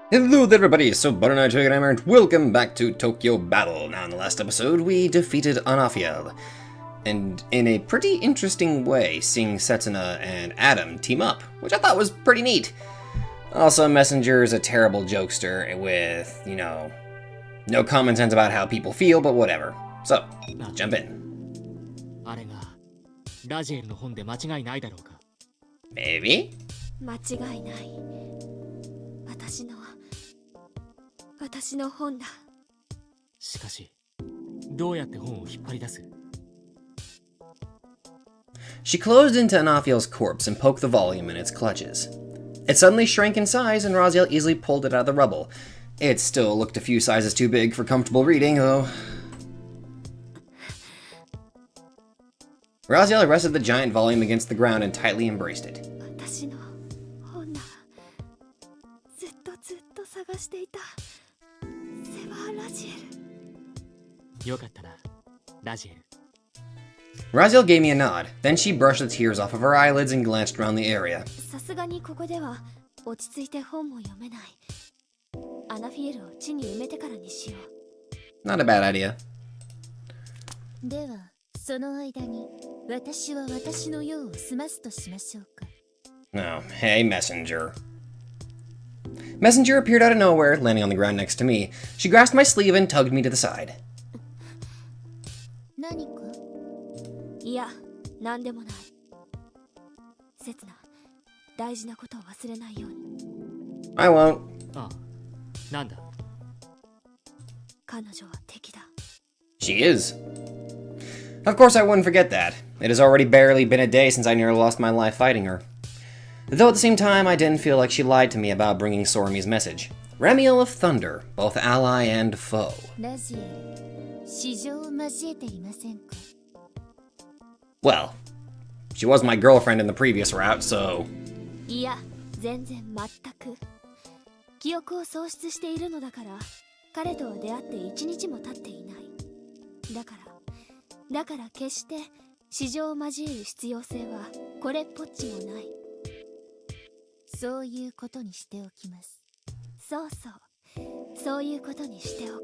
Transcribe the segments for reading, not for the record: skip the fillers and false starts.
Hello there everybody, so Butternut Chicken Hammer and welcome back to Tokyo Battle. Now in the last episode we defeated Anafiel, and in a pretty interesting way, seeing Setsuna and Adam team up, which I thought was pretty neat. Also, Messenger is a terrible jokester with, no common sense about how people feel, but whatever. So, let's jump in. Maybe? 私の本だ。しかし、どうやって本を引っ張り出す? She closed into Anafiel's corpse and poked the volume in its clutches. It suddenly shrank in size, and Raziel easily pulled it out of the rubble. It still looked a few sizes too big for comfortable reading, though. Raziel rested the giant volume against the ground and tightly embraced it. 私の本だ。ずっと探していた。 Raziel gave me a nod, then she brushed the tears off of her eyelids and glanced around the area. さすがにここでは落ち着いて本も読めない。アナフィエルを地に埋めてからにしよう。 Not a bad idea. では、その間に私は私の用を済ますとしましょうか。 Oh, hey, Messenger. Messenger appeared out of nowhere, landing on the ground next to me. She grasped my sleeve and tugged me to the side. 何か? いや、何でもない。セツナ、大事なことを忘れないように。 I won't. あ、なんだ? 彼女は敵だ。 She is. Of course I wouldn't forget that. It has already barely been a day since I nearly lost my life fighting her. Though at the same time, I didn't feel like she lied to me about bringing Sorami's message. Remiel of Thunder, both ally and foe. ラジエル、市場を交えていませんか? Well, she was my girlfriend in the previous route, so... いや、全然全く。記憶を喪失しているのだから、彼とは出会って1日も経っていない。だから決して市場を交える必要性はこれっぽっちもない。 そういうことにしておきます。そういうことにしておこ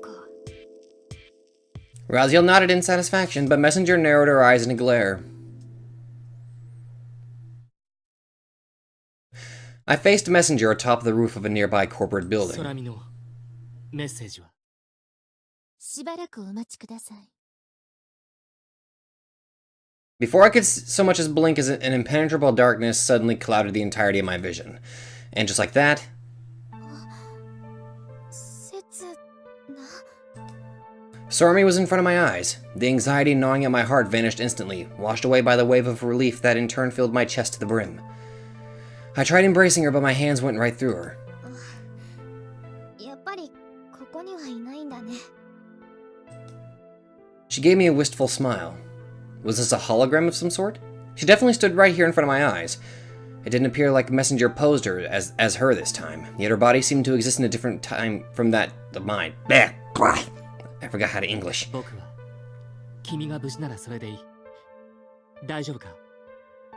う。 Raziel nodded in satisfaction, but Messenger narrowed her eyes in a glare. I faced Messenger atop the roof of a nearby corporate building. 空見のメッセージは? しばらくお待ちください。 Before I could so much as blink, as an impenetrable darkness suddenly clouded the entirety of my vision. And just like that... セツナ。 Sorami was in front of my eyes. The anxiety gnawing at my heart vanished instantly, washed away by the wave of relief that in turn filled my chest to the brim. I tried embracing her, but my hands went right through her. やっぱりここにはいないんだね。 She gave me a wistful smile. Was this a hologram of some sort? She definitely stood right here in front of my eyes. It didn't appear like Messenger posed her as her this time, yet her body seemed to exist in a different time from that of mine. I forgot how to English. 僕は君が無事ならそれでいい。大丈夫か?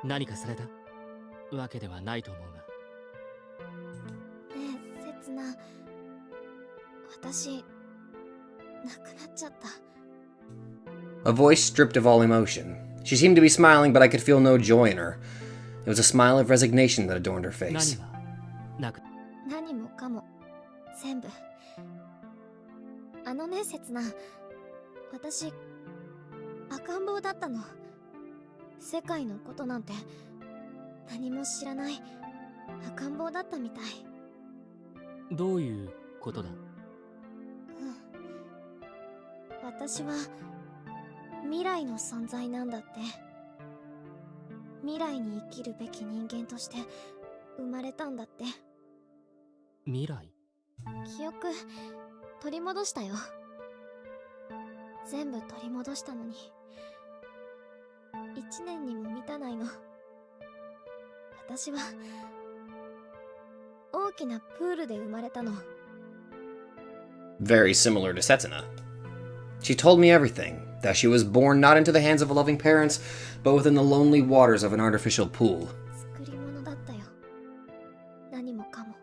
何かされたわけではないと思うが。ねえ、セツナ。私、亡くなっちゃった。 A voice stripped of all emotion. She seemed to be smiling, but I could feel no joy in her. It was a smile of resignation that adorned her face. 何もかも全部。あのね、セツナ。私、赤ん坊だったの。世界のことなんて何も知らない赤ん坊だったみたい。どういうことだ? 私は未来の存在なんだって。未来に生きるべき人間として生まれたんだって。未来? 記憶取り戻したよ。全部取り戻したのに1年にも満たないの。私は大きなプールで生まれたの。 Very similar to Setsuna. She told me everything, that she was born not into the hands of loving parents, but within the lonely waters of an artificial pool. 作り物だったよ。何もかも。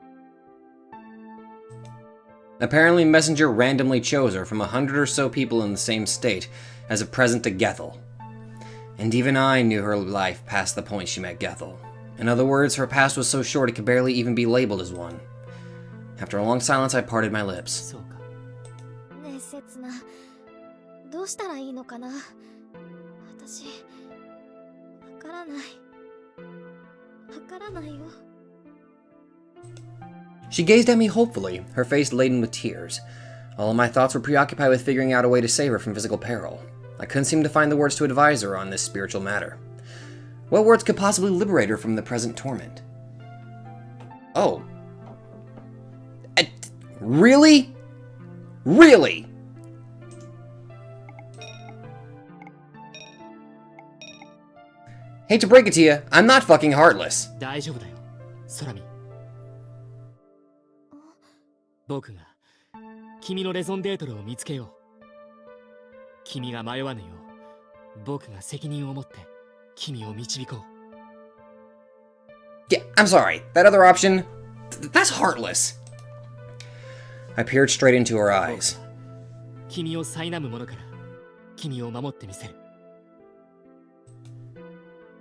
Apparently, Messenger randomly chose her from 100 or so people in the same state as a present to Gethel. And even I knew her life past the point she met Gethel. In other words, her past was so short it could barely even be labeled as one. After a long silence, I parted my lips. そうか。ねえせつな、どうしたらいいのかな。私わからないよ。 She gazed at me hopefully, her face laden with tears. All of my thoughts were preoccupied with figuring out a way to save her from physical peril. I couldn't seem to find the words to advise her on this spiritual matter. What words could possibly liberate her from the present torment? Oh. Really? Really? Hate to break it to you, I'm not fucking heartless. 大丈夫だよ、空見。僕が君のレゾンデートルを見つけよう。君が迷わぬよう、僕が責任を持って君を導こう。Yeah, I'm sorry. That other option, that's heartless. I peered straight into her eyes. 君を苛む者から君を守ってみせる。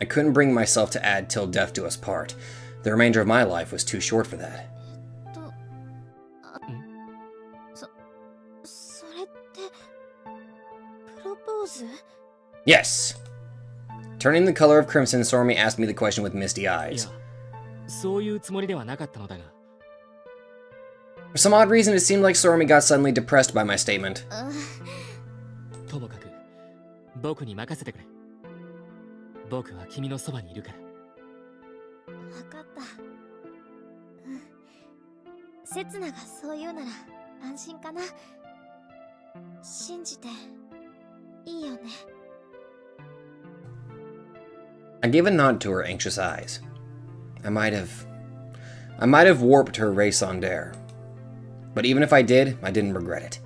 I couldn't bring myself to add till death do us part. The remainder of my life was too short for that. それってプロポーズ？ Yes. Turning the color of crimson, Sormi asked me the question with misty いや、 eyes. そういうつもりではなかったのだが。For some odd reason, it seemed like Sormi got suddenly depressed by my statement. ともかく僕に任せてくれ。僕は君のそばにいるから。わかった。せつながそう言うなら安心かな。信じていいよね。I gave a nod to her anxious eyes. I might have warped her raison d'etre. But even if I did, I didn't regret it.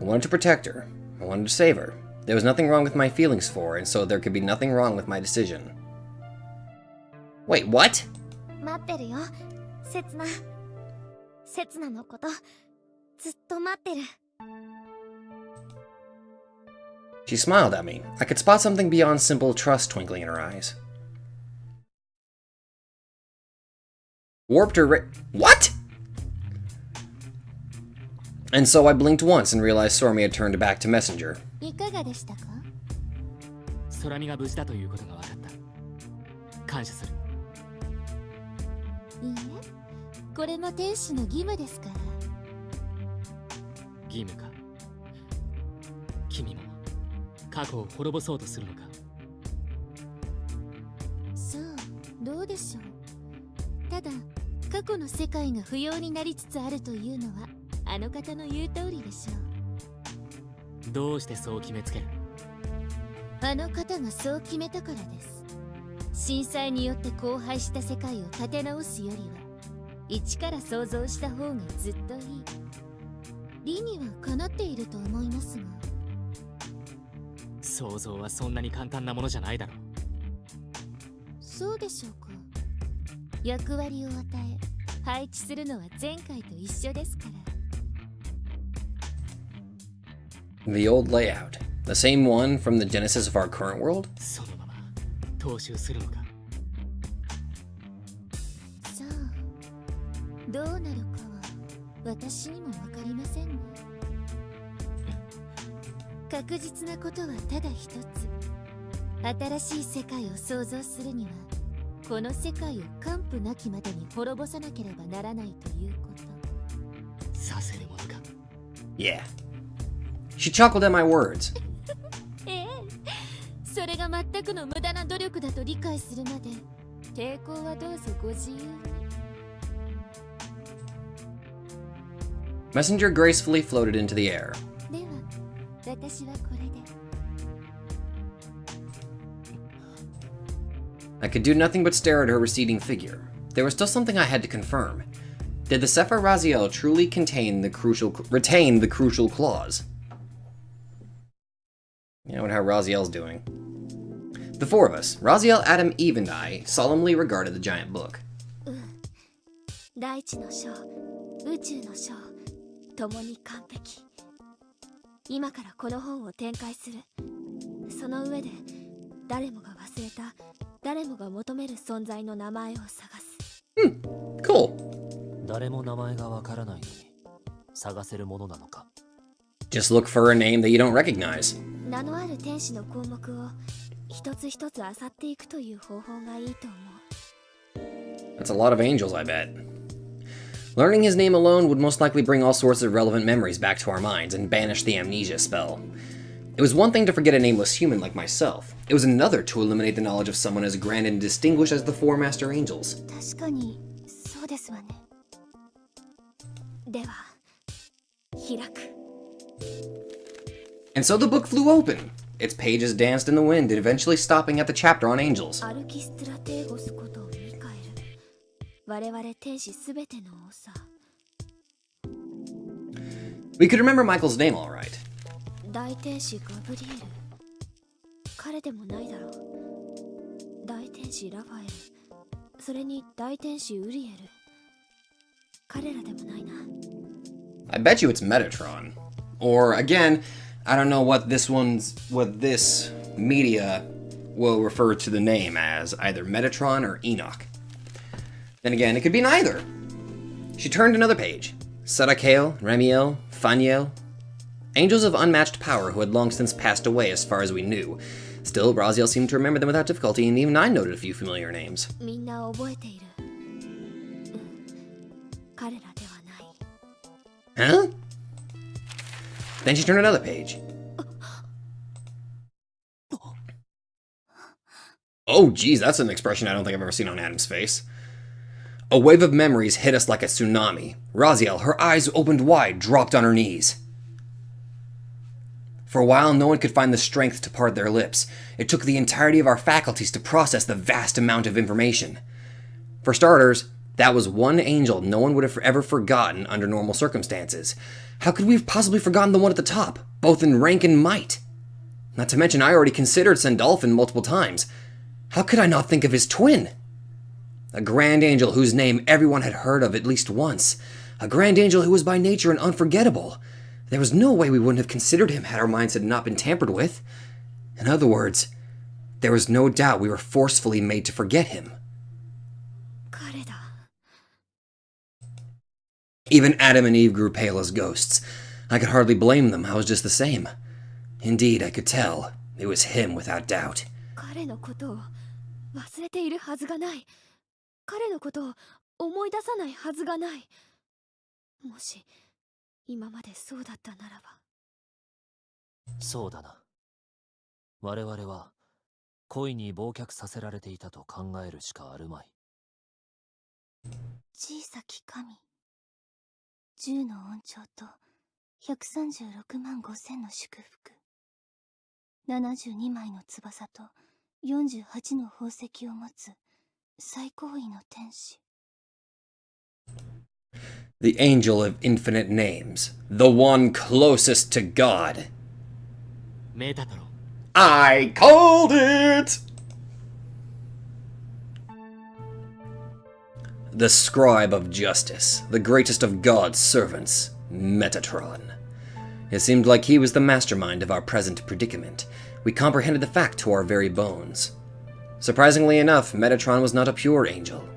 I wanted to protect her. I wanted to save her. There was nothing wrong with my feelings for her, and so there could be nothing wrong with my decision. Wait, what? 待ってるよ、せつな。せつなのことずっと待ってる。She smiled at me. I could spot something beyond simple trust twinkling in her eyes. Warped her What?! And so I blinked once and realized Sormi had turned back to Messenger. いかがでしたか？空見が無事だということが分かった。感謝する。いいえ、これも天使の義務ですから。義務か。君も過去を滅ぼそうとするのか。さあ、どうでしょう。ただ、過去の世界が不要になりつつあるというのは、あの方の言う通りでしょう。どうしてそう決めつける？あの方がそう決めたからです。震災によって荒廃した世界を立て直すよりは、一から想像した方がずっといい。理にはかなっていると思いますが。想像はそんなに簡単なものじゃないだろう。そうでしょうか。役割を与え、配置するのは前回と一緒ですから。The old layout. The same one from the genesis of our current world? そのまま踏襲するのか。さあ、どうなるかは私にもわかりませんね。確実なことはただ一つ。新しい世界を創造するには、この世界を完膚なきまでに滅ぼさなければならないということ。させるものか。Yeah. She chuckled at my words. ええ、それが全くの無駄な努力だと理解するまで、抵抗はどうぞご自由に。Messenger gracefully floated into the air. では、私はこれで。I could do nothing but stare at her receding figure. There was still something I had to confirm. Did the Sefer Raziel truly retain the crucial clause? You know how Raziel's doing. The four of us, Raziel, Adam, Eve, and I, solemnly regarded the giant book. 大地の章、宇宙の章、共に完璧。今からこの本を展開する。その上で誰もが忘れた、誰もが求める存在の名前を探す。Cool. 誰も名前がわからないのに探せるものなのか。 Just look for a name that you don't recognize. 名のある天使の項目を一つ一つ漁っていくという方法がいいと思う。 That's a lot of angels, I bet. Learning his name alone would most likely bring all sorts of relevant memories back to our minds and banish the amnesia spell. It was one thing to forget a nameless human like myself. It was another to eliminate the knowledge of someone as grand and distinguished as the four master angels. 確かにそうですわね。では開く。 And so the book flew open. Its pages danced in the wind, eventually stopping at the chapter on angels. アルキストラテーゴスことミカエル。我々天使すべての王さ。 We could remember Michael's name all right. 大天使ガブリエル。彼でもないだろう。大天使ラファエル。それに大天使ウリエル。彼らでもないな。 I bet you it's Metatron. Or, again, I don't know what this media will refer to the name as, either Metatron or Enoch. Then again, it could be neither. She turned another page. Sadakael, Remiel, Faniel. Angels of unmatched power who had long since passed away as far as we knew. Still, Raziel seemed to remember them without difficulty, and even I noted a few familiar names. みんな覚えている。彼らではない。 Huh? Then she turned another page. Oh, geez, that's an expression I don't think I've ever seen on Adam's face. A wave of memories hit us like a tsunami. Raziel, her eyes opened wide, dropped on her knees. For a while, no one could find the strength to part their lips. It took the entirety of our faculties to process the vast amount of information. For starters, that was one angel no one would have ever forgotten under normal circumstances. How could we have possibly forgotten the one at the top, both in rank and might? Not to mention, I already considered Sandalphon multiple times. How could I not think of his twin? A grand angel whose name everyone had heard of at least once. A grand angel who was by nature and unforgettable. There was no way we wouldn't have considered him had our minds had not been tampered with. In other words, there was no doubt we were forcefully made to forget him. 彼だ。 Even Adam and Eve grew pale as ghosts. I could hardly blame them, I was just the same. Indeed, I could tell. It was him without doubt. 彼のことを忘れているはずがない。彼のことを思い出さないはずがない。もし今までそうだったならば。そうだな。我々は恋に忘却させられていたと考えるしかあるまい。小さき神。10の恩寵と136万5,000の祝福。72枚の翼と48の宝石を持つ最高位の天使。 The angel of infinite names. The one closest to God. メタトロン。 I called it! The scribe of justice, the greatest of God's servants, Metatron. It seemed like he was the mastermind of our present predicament. We comprehended the fact to our very bones. Surprisingly enough, Metatron was not a pure angel.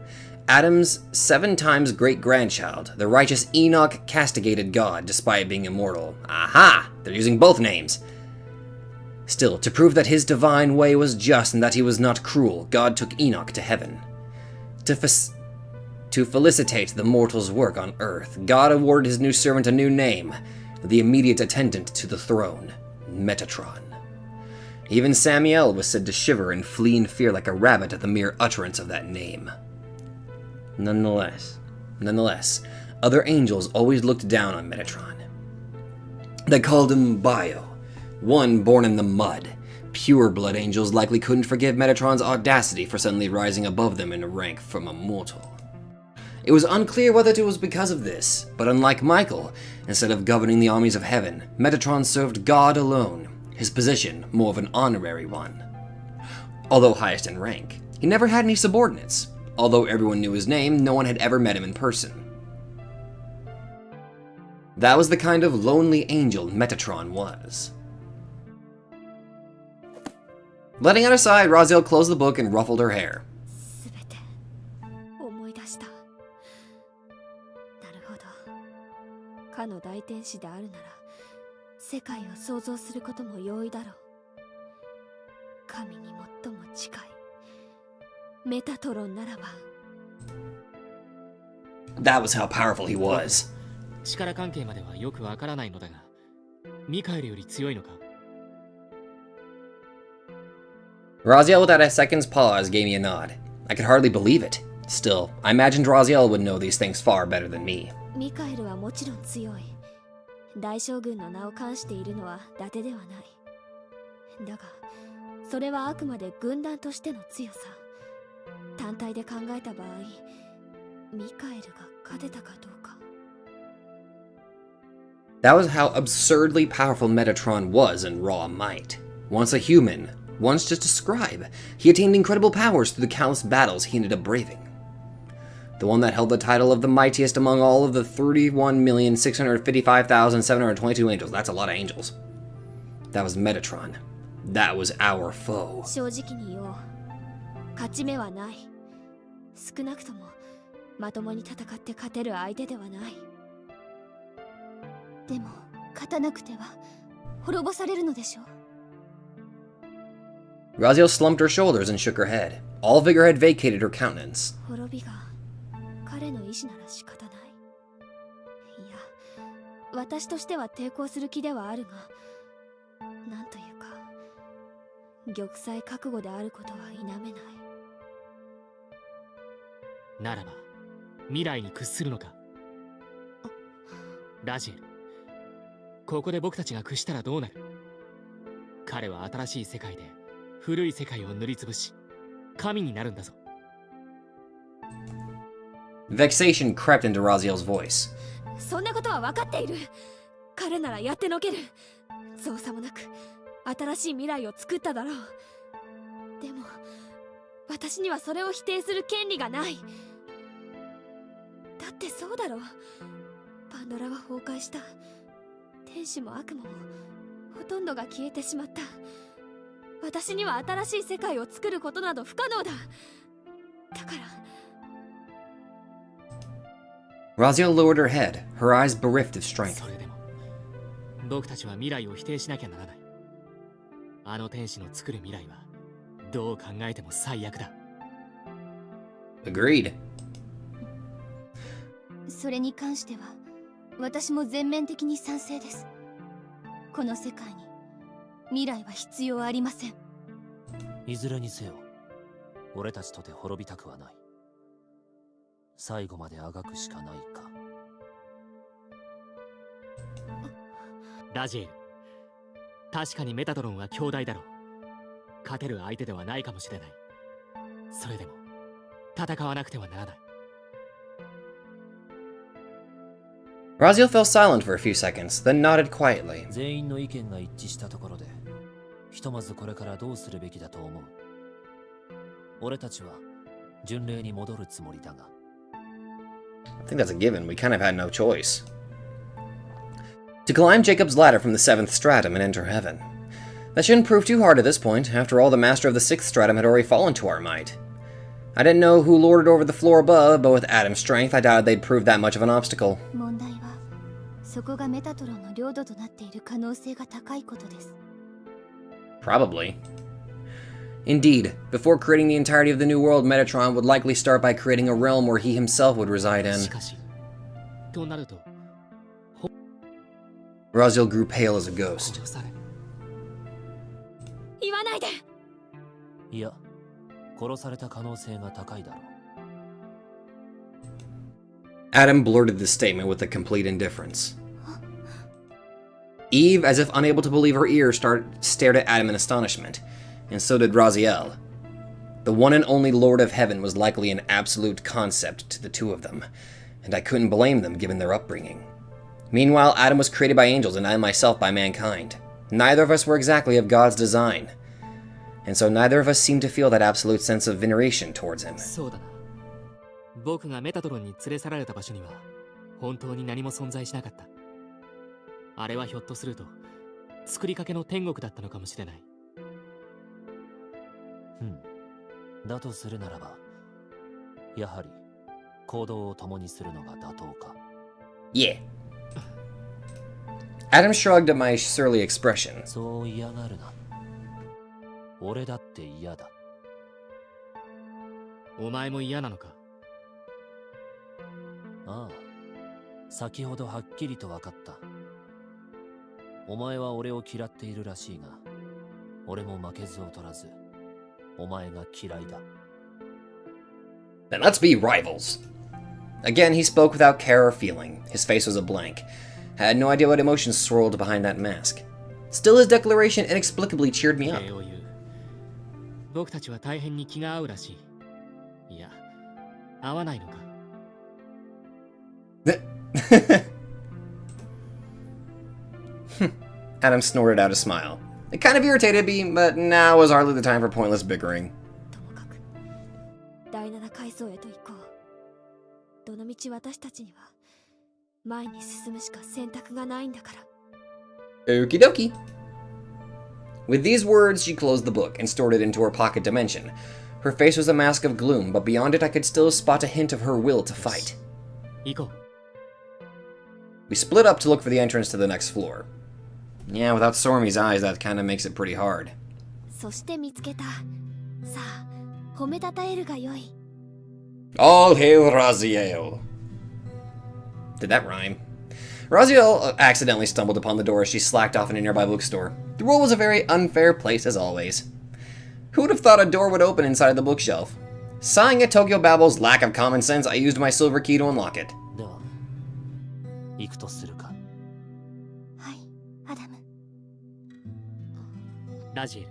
Adam's 7 times great-grandchild, the righteous Enoch, castigated God despite being immortal. Aha! They're using both names. Still, to prove that his divine way was just and that he was not cruel, God took Enoch to heaven. To felicitate the mortal's work on earth, God awarded his new servant a new name, the immediate attendant to the throne, Metatron. Even Samiel was said to shiver and flee in fear like a rabbit at the mere utterance of that name. Nonetheless, other angels always looked down on Metatron. They called him Bio, one born in the mud. Pure-blood angels likely couldn't forgive Metatron's audacity for suddenly rising above them in rank from a mortal. It was unclear whether it was because of this, but unlike Michael, instead of governing the armies of heaven, Metatron served God alone, his position more of an honorary one. Although highest in rank, he never had any subordinates. Although everyone knew his name, no one had ever met him in person. That was the kind of lonely angel Metatron was. Letting out a sigh, Raziel closed the book and ruffled her hair. すべて思い出した。なるほど。かの大天使であるなら、世界を創造することも容易だろう。神に最も近いメタトロンならば。That was how powerful he was. 力関係まではよくわからないのだが、ミカエルより強いのか？ Raziel, without a second's pause, gave me a nod. I could hardly believe it. Still, I imagined Raziel would know these things far better than me. ミカエルはもちろん強い。大将軍の名を冠しているのは伊達ではない。だが、それはあくまで軍団としての強さ。単体で考えた場合、ミカエルが勝てたかどうか。That was how absurdly powerful Metatron was in raw might. Once a human, once just a scribe, he attained incredible powers through the countless battles he ended up braving. The one that held the title of the mightiest among all of the 31,655,722 angels. That's a lot of angels. That was Metatron. That was our foe. 正直に言おう。勝ち目はない。少なくともまともに戦って勝てる相手ではない。でも勝たなくては滅ぼされるのでしょう。Raziel slumped her shoulders and shook her head. All vigor had vacated her countenance. 滅びが彼の意志なら仕方ない。いや、私としては抵抗する気ではあるが、なんというか、玉砕覚悟であることは否めない。ならば、未来に屈するのか？ラジエル、ここで僕たちが屈したらどうなる？彼は新しい世界で古い世界を塗りつぶし、神になるんだぞ。Vexation crept into Raziel's voice. そんなことは分かっている。彼ならやってのける。造作もなく新しい未来を作っただろう。でも私にはそれを否定する権利がない。だってそうだろう。パンドラは崩壊した。天使も悪魔もほとんどが消えてしまった。私には新しい世界を作ることなど不可能だ。だから。Raziel lowered her head, her eyes bereft of strength. それでも、僕たちは未来を否定しなきゃならない。あの天使の作る未来はどう考えても最悪だ。Agreed. それに関しては私も全面的に賛成です。この世界に未来は必要ありません。いずれにせよ、俺たちとて滅びたくはない。最後まであがくしかないか。ラジエル、確かにメタトロンは強大だろう。勝てる相手ではないかもしれない。それでも戦わなくてはならない。Raziel fell silent for a few seconds, then nodded quietly. 全員の意見が一致したところで、ひとまずこれからどうするべきだと思う。俺たちは巡礼に戻るつもりだが。I think that's a given. We kind of had no choice. To climb Jacob's ladder from the 7th stratum and enter heaven. That shouldn't prove too hard at this point. After all, the master of the 6th stratum had already fallen to our might. I didn't know who lorded over the floor above, but with Adam's strength, I doubted they'd prove that much of an obstacle. 問題はそこがメタトロンの領土となっている可能性が高いことです。Probably. Indeed, before creating the entirety of the new world, Metatron would likely start by creating a realm where he himself would reside in. しかし、となると、Raziel grew pale as a ghost. 殺され。言わないで。いや、殺された可能性が高いだろう。Adam blurted this statement with a complete indifference. Eve, as if unable to believe her ears, stared at Adam in astonishment, and so did Raziel. The one and only Lord of Heaven was likely an absolute concept to the two of them, and I couldn't blame them given their upbringing. Meanwhile, Adam was created by angels and I myself by mankind. Neither of us were exactly of God's design, and so neither of us seemed to feel that absolute sense of veneration towards him. そうだな。僕がメタトロンに連れ去られた場所には本当に何も存在しなかった。あれはひょっとすると作りかけの天国だったのかもしれない。だとするならば、やはり行動を共にするのが妥当か。Yeah. Adam shrugged at my surly expression. そう嫌がるな。俺だって嫌だ。お前も嫌なのか？ああ、先ほどはっきりと分かった。お前は俺を嫌っているらしいが、俺も負けず劣らず、お前が嫌いだ。Then let's be rivals. Again, he spoke without care or feeling. His face was a blank. I had no idea what emotions swirled behind that mask. Still, his declaration inexplicably cheered me up. 僕たちは大変に気が合うらしい。いや、合わないのか。Adam snorted out a smile. It kind of irritated me, but now was hardly the time for pointless bickering. ともかく第7階層へと行こう。どのみち私たちには前に進むしか選択がないんだから。Okie dokie. With these words, she closed the book and stored it into her pocket dimension. Her face was a mask of gloom, but beyond it I could still spot a hint of her will to fight. 行こう。We split up to look for the entrance to the next floor. Yeah, without Sormy's eyes, that kind of makes it pretty hard. そして見つけた。さあ、褒めたたえるがよい。All hail Raziel. Did that rhyme? Raziel accidentally stumbled upon the door as she slacked off in a nearby bookstore. The world was a very unfair place as always. Who would have thought a door would open inside the bookshelf? Sighing at Tokyo Babel's lack of common sense, I used my silver key to unlock it. では、行くとするか。はい、アダム。ラジエル、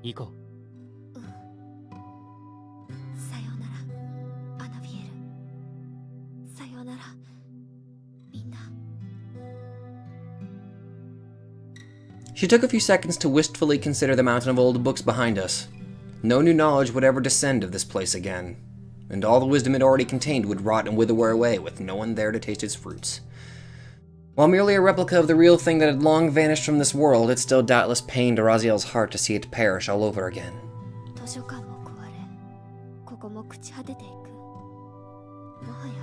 行こさようなら、アナビエル。さようなら、みんな。She took a few seconds to wistfully consider the mountain of old books behind us. No new knowledge would ever descend of this place again, and all the wisdom it already contained would rot and wither away with no one there to taste its fruits. While merely a replica of the real thing that had long vanished from this world, it still doubtless pained Raziel's heart to see it perish all over again. 図書館も壊れ、ここも朽ち果てていく。もはや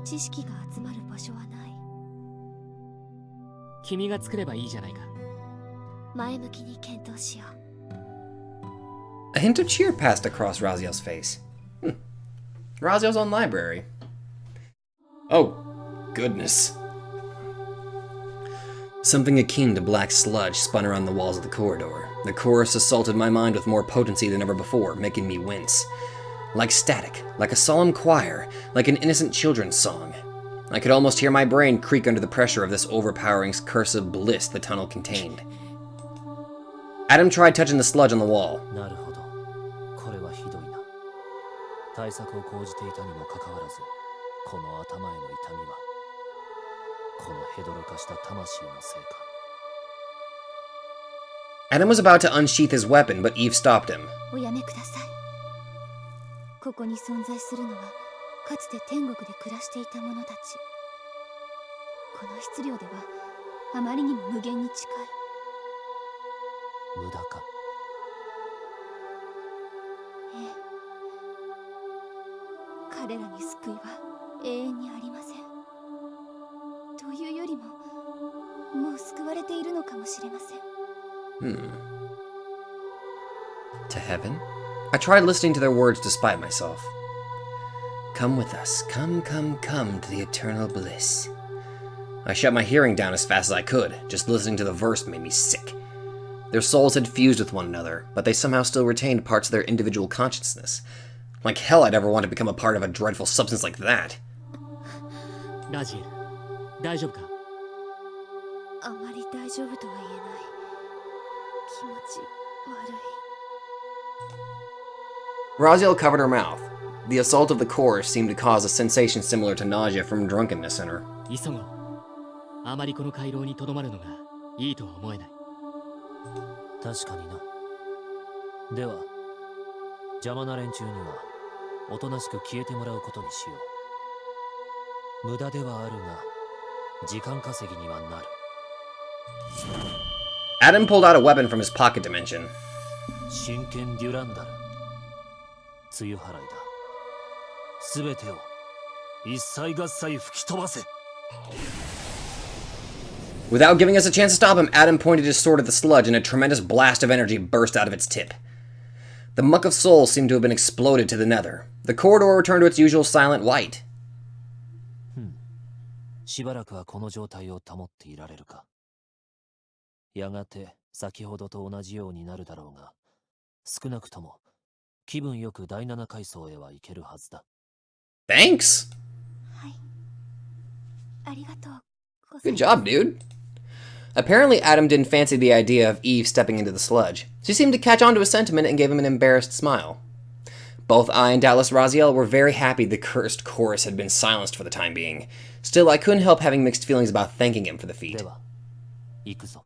知識が集まる場所はない。う。君が作ればいいじゃないか。前向きに検討しよう。A hint of cheer passed across Raziel's face. Raziel's own library. Oh, goodness. Something akin to black sludge spun around the walls of the corridor. The chorus assaulted my mind with more potency than ever before, making me wince. Like static, like a solemn choir, like an innocent children's song. I could almost hear my brain creak under the pressure of this overpowering curse of bliss the tunnel contained. Adam tried touching the sludge on the wall. なるほど。これはひどいな。対策を講じていたにもかかわらず、この頭への痛みは、このヘドロ化した魂のせいか。Adam was about to unsheath his weapon, but Eve stopped him. おやめください。ここに存在するのは、かつて天国で暮らしていた者たち。この質量では、あまりにも無限に近い。無駄か。ええ。彼らに救いは永遠にありません。というよりも、もう救われているのかもしれません。To heaven? I tried listening to their words despite myself. Come with us, come, come, come to the eternal bliss. I shut my hearing down as fast as I could. Just listening to the verse made me sick. Their souls had fused with one another, but they somehow still retained parts of their individual consciousness. Like hell I'd ever want to become a part of a dreadful substance like that. ラジエル、大丈夫か？あまり大丈夫とは言えない。気持ち悪い。Raziel covered her mouth. The assault of the chorus seemed to cause a sensation similar to nausea from drunkenness in her. 急ごう。あまりこの回廊にとどまるのがいいとは思えない。確かにな。では、邪魔な連中には、おとなしく消えてもらうことにしよう。無駄ではあるが、時間稼ぎにはなる。 Adam pulled out a weapon from his pocket dimension. 真剣デュランダル。梅雨払いだ。すべてを一切合切吹き飛ばせ。 Without giving us a chance to stop him, Adam pointed his sword at the sludge and a tremendous blast of energy burst out of its tip. The muck of souls seemed to have been exploded to the nether. The corridor returned to its usual silent light. しばらくはこの状態を保っていられるか。やがて先ほどと同じようになるだろうが、少なくとも気分よく第7階層へは行けるはずだ。 Thanks! はい。ありがとうございます。 Good job, dude. Apparently, Adam didn't fancy the idea of Eve stepping into the sludge. She seemed to catch on to his sentiment and gave him an embarrassed smile. Both I and doubtless Raziel were very happy the cursed chorus had been silenced for the time being. Still, I couldn't help having mixed feelings about thanking him for the feat. では、行くぞ。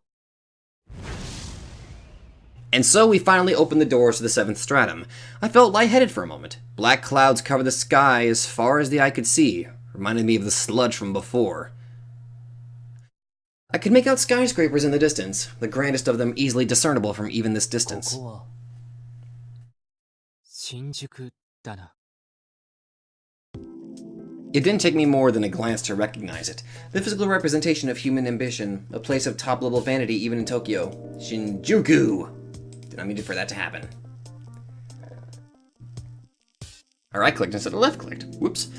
And so we finally opened the doors to the 7th stratum. I felt lightheaded for a moment. Black clouds covered the sky as far as the eye could see, reminded me of the sludge from before. I could make out skyscrapers in the distance, the grandest of them easily discernible from even this こ distance. こは新宿だな。 It didn't take me more than a glance to recognize it. The physical representation of human ambition, a place of top-level vanity even in Tokyo. Shinjuku! Did not mean for that to happen. Or I clicked instead of left-clicked. Whoops.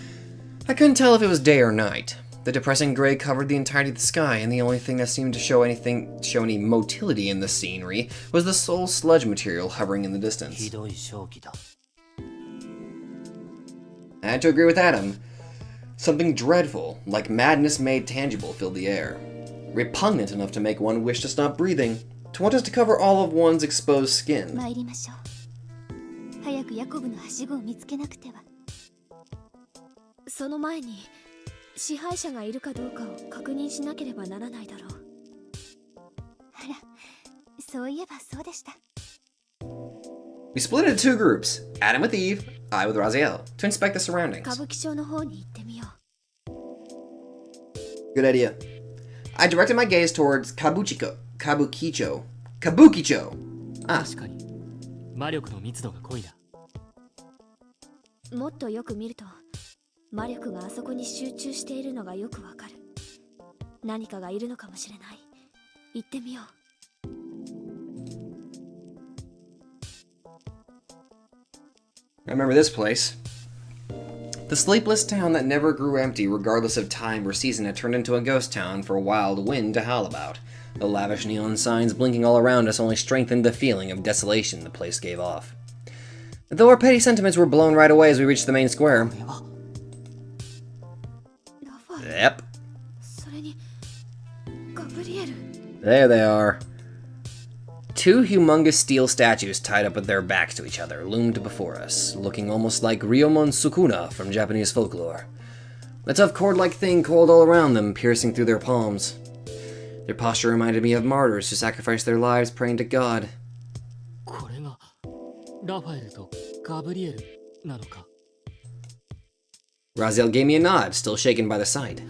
I couldn't tell if it was day or night. The depressing gray covered the entirety of the sky, and the only thing that seemed to show any motility in the scenery was the soul sludge material hovering in the ひ distance. どい正気だ。 I had to agree with Adam. Something dreadful, like madness made tangible, filled the air. Repugnant enough to make one wish to stop breathing, to want us to cover all of one's exposed skin. 参りましょう。早くヤコブのはしごを見つけなくては。その前に支配者がいるかどうかを確認しなければならないだろう。あら、そういえばそうでした。 We split into two groups, Adam with Eve, I with Raziel, to inspect the 歌 surroundings. 舞伎町の方に行ってみよう。 Good idea. I directed my gaze towards Kabukicho. Ah, 確かに魔力の密度が濃いな。もっとよく見ると魔力があそこに集中しているのがよくわかる。何かがいるのかもしれない。行ってみよう。 I remember this place. The sleepless town that never grew empty regardless of time or season had turned into a ghost town for a wild wind to howl about. The lavish neon signs blinking all around us only strengthened the feeling of desolation the place gave off. Though our petty sentiments were blown right away as we reached the main square. これは ラファエル、 Yep, それにガブリエル。 there they are. Two humongous steel statues tied up with their backs to each other loomed before us, looking almost like Ryomon Sukuna from Japanese folklore. A tough cord-like thing coiled all around them, piercing through their palms. Their posture reminded me of martyrs who sacrificed their lives praying to God. これがラファエルとガブリエルなのか。 Raziel gave me a nod, still shaken by the sight.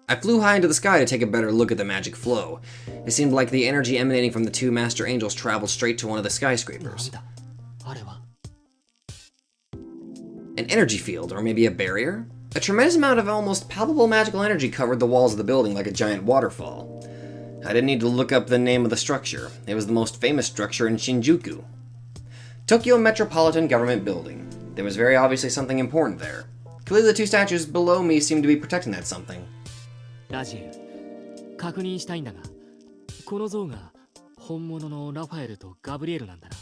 I flew high into the sky to take a better look at the magic flow. It seemed like the energy emanating from the two master angels traveled straight to one of the なん skyscrapers. だあれは。 An energy field, or maybe a barrier? A tremendous amount of almost palpable magical energy covered the walls of the building like a giant waterfall. I didn't need to look up the name of the structure. It was the most famous structure in Shinjuku. Tokyo Metropolitan Government Building. There was very obviously something important there. Clearly the two statues below me seemed to be protecting that something. ラジエル、確認したいんだが、この像が本物のラファエルとガブリエルなんだな。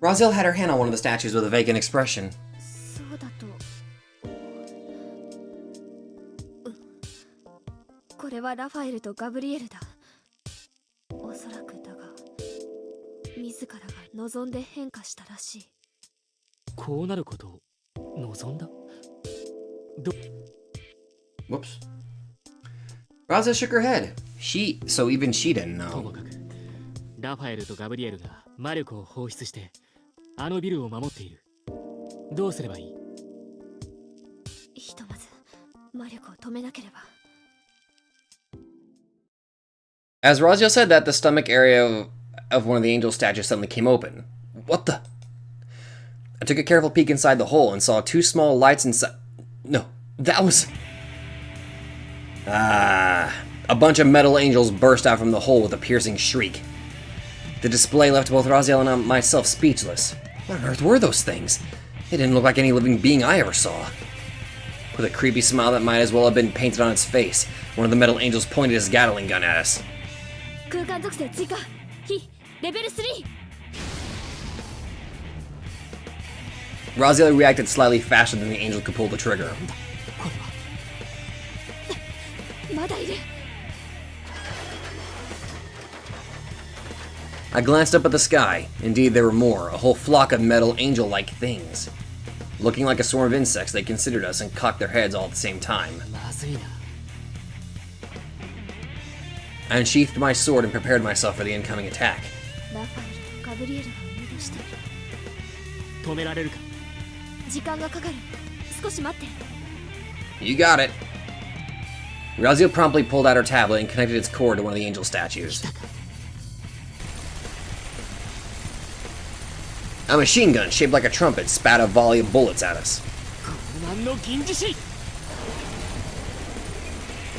Raziel had her hand on one of the statues with a vacant expression. そうだと。これはラファエルとガブリエルだ。おそらくだが、自らが望んで変化したらしい。こうなることを望んだ。 Whoops. Raziel shook her head. So even she didn't とも know. かく、ラファエルとガブリエルが魔力を放出して、あのビルを守っている。どうすればいい？ひとまず魔力を止めなければ。 As Raziel said that, the stomach area of one of the angel statues suddenly came open. What the? I took a careful peek inside the hole and saw two small lights inside. No, that was... A bunch of metal angels burst out from the hole with a piercing shriek. The display left both Raziel and myself speechless. What on earth were those things? They didn't look like any living being I ever saw. With a creepy smile that might as well have been painted on its face, one of the metal angels pointed his Gatling gun at us. 空間属性追加非レベル 3。 Raziel reacted slightly faster than the angel could pull the trigger. まだいる。 I glanced up at the sky. Indeed, there were more, a whole flock of metal angel-like things. Looking like a swarm of insects, they considered us and cocked their heads all at the same time. まずいな。 I unsheathed my sword and prepared myself for the incoming attack. ラファエルとガブリエルが生み出している。止められるか？時間がかかる。少し待って。 You got it. Raziel promptly pulled out her tablet and connected its cord to one of the angel statues. A machine gun shaped like a trumpet spat a volley of bullets at us. 何の銀獅子？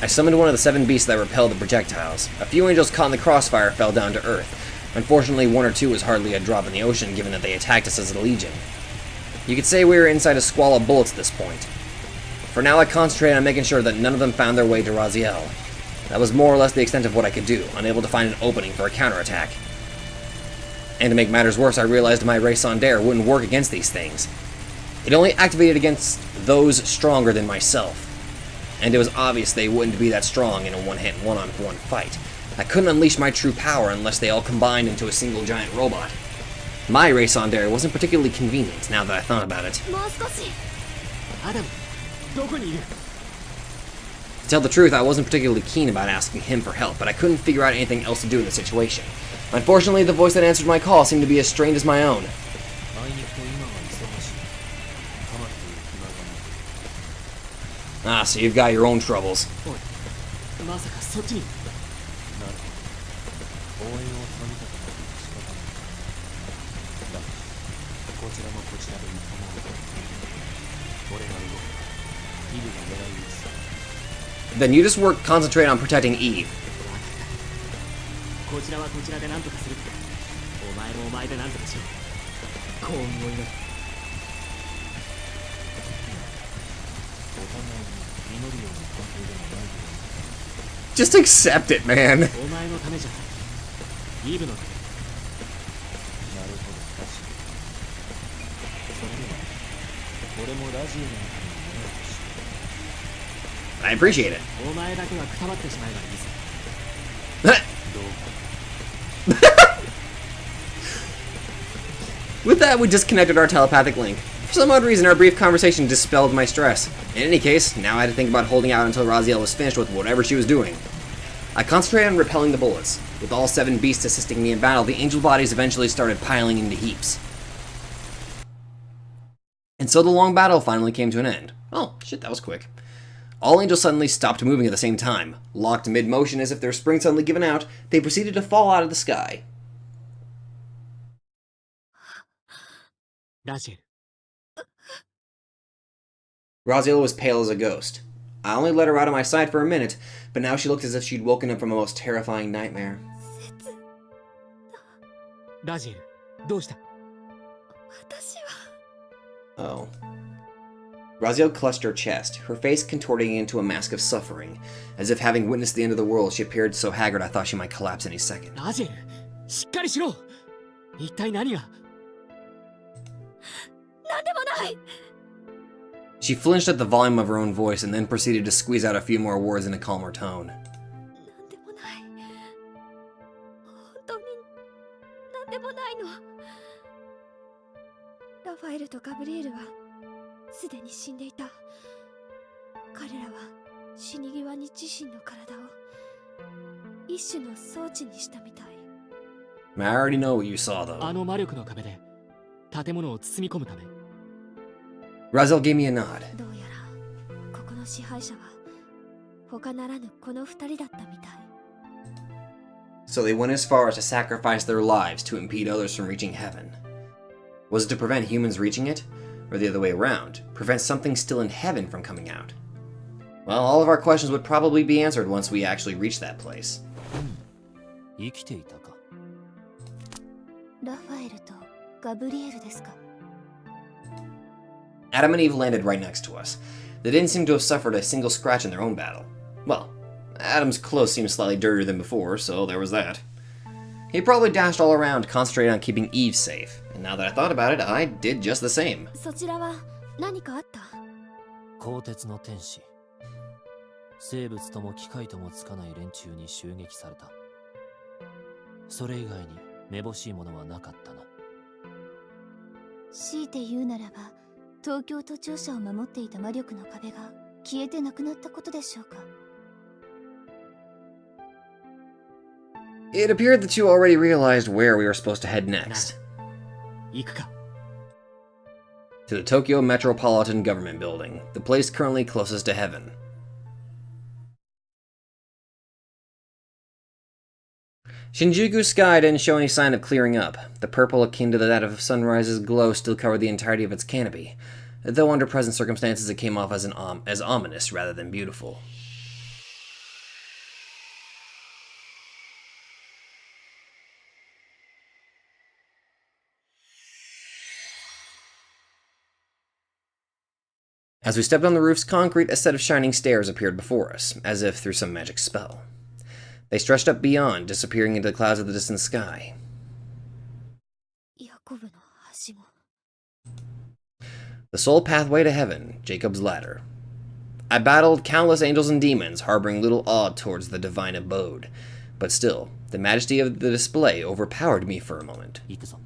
I summoned one of the 7 beasts that repelled the projectiles. A few angels caught in the crossfire fell down to earth. Unfortunately, 1 or 2 was hardly a drop in the ocean, given that they attacked us as a legion. You could say we were inside a squall of bullets at this point. For now, I concentrated on making sure that none of them found their way to Raziel. That was more or less the extent of what I could do, unable to find an opening for a counterattack. And to make matters worse, I realized my raison d'etre wouldn't work against these things. It only activated against those stronger than myself. And it was obvious they wouldn't be that strong in a one-on-one fight. I couldn't unleash my true power unless they all combined into a single giant robot. My raison d'etre wasn't particularly convenient, now that I thought about it. もう少し。アダム、どこにいる？ To tell the truth, I wasn't particularly keen about asking him for help, but I couldn't figure out anything else to do in the situation. Unfortunately, the voice that answered my call seemed to be as strained as my own. Ah, so you've got your own troubles. おい、まさかそっちに？ Then you just concentrate on protecting Eve. こちらはこちらで何とかする。お前もお前で何とかしろ。幸運を祈る。 Just accept it, man. お前のためじゃない。イブのため。 I appreciate it. お前だけはくたばってしまえばいいぜ。 With that, we disconnected our telepathic link. For some odd reason, our brief conversation dispelled my stress. In any case, now I had to think about holding out until Raziel was finished with whatever she was doing. I concentrated on repelling the bullets. With all 7 beasts assisting me in battle, the angel bodies eventually started piling into heaps. And so the long battle finally came to an end. Oh, shit, that was quick. All angels suddenly stopped moving at the same time. Locked mid-motion as if their spring suddenly given out, they proceeded to fall out of the sky. ラジエル、 Raziel was pale as a ghost. I only let her out of my sight for a minute, but now she looked as if she'd woken up from a most terrifying nightmare. ラジエル、どうした？私は。 Oh. Raziel clutched her chest, her face contorting into a mask of suffering. As if having witnessed the end of the world, she appeared so haggard I thought she might collapse any second. ラジエル、しっかりしろ。一体何が？ なんでもない。 She flinched at the volume of her own voice and then proceeded to squeeze out a few more words in a calmer tone. なんでもない。本当になんでもないの。ラファエルとガブリエルはすでに死んでいた。彼らは死に際に自身の体を一種の装置にしたみたい。I already know what you saw, though. あの魔力の壁で建物を包み込むため。Razel gave me a nod. どうやらここの支配者は他ならぬこの二人だったみたい。 So they went as far as to sacrifice their lives to impede others from reaching heaven. Was it to prevent humans reaching it? Or the other way around, prevent something still in heaven from coming out? Well, all of our questions would probably be answered once we actually reach that place. 生きていたか。ラファエルとガブリエルですか。 Adam and Eve landed right next to us. They didn't seem to have suffered a single scratch in their own battle. Well, Adam's clothes seemed slightly dirtier than before, so there was that. He probably dashed all around, concentrating on keeping Eve safe. And now that I thought about it, I did just the same. そちらは何かあった？鋼鉄の天使。生物とも機械ともつかない連中に襲撃された。それ以外にめぼしいものはなかったな。強いて言うならば、東京都庁舎を守っていた魔力の壁が消えてなくなったことでしょうか。 It appeared that you already realized where we were supposed to head next. 行くか。 To the Tokyo Metropolitan Government Building, the place currently closest to heaven. Shinjuku's sky didn't show any sign of clearing up. The purple akin to that of sunrise's glow still covered the entirety of its canopy, though under present circumstances it came off as ominous rather than beautiful. As we stepped on the roof's concrete, a set of shining stairs appeared before us, as if through some magic spell. They stretched up beyond, disappearing into the clouds of the distant sky. ヤコブのはしご。 The sole pathway to heaven, Jacob's ladder. I battled countless angels and demons, harboring little awe towards the divine abode. But still, the majesty of the display overpowered me for a moment. 行くぞ。